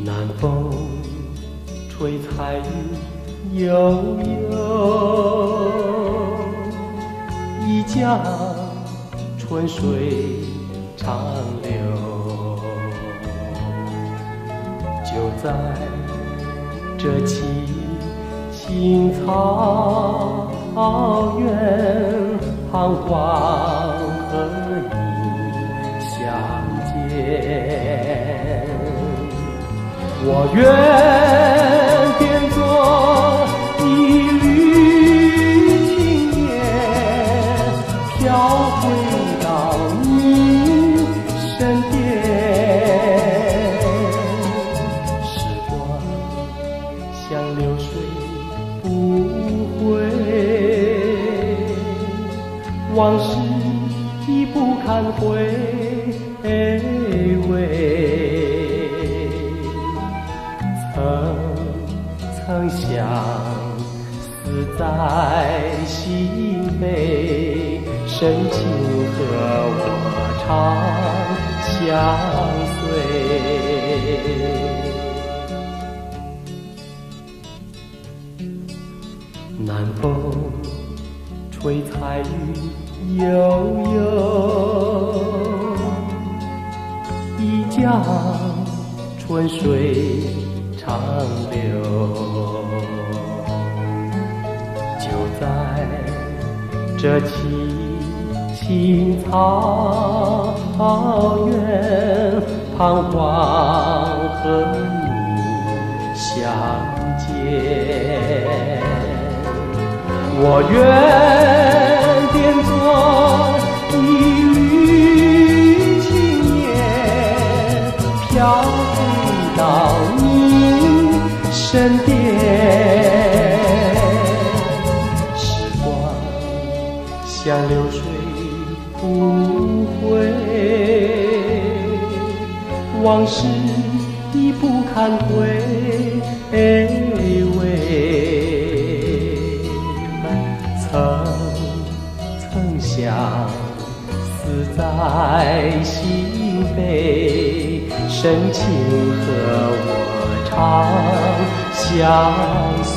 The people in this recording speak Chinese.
南风吹彩云悠悠，一江春水长流。就在这青草原，彷徨和你相见。我愿变作一缕青烟，飘回到你身边。时光像流水不回，往事已不堪回味。曾相思在心扉，深情和我长相随。南风吹彩云悠悠，一江春水长流。就在这青草原，彷徨和你相见。我愿变作一缕青烟，飘回到你身边。时光像流水不回，往事已不堪回味。曾相思在心扉，深情和我长相随。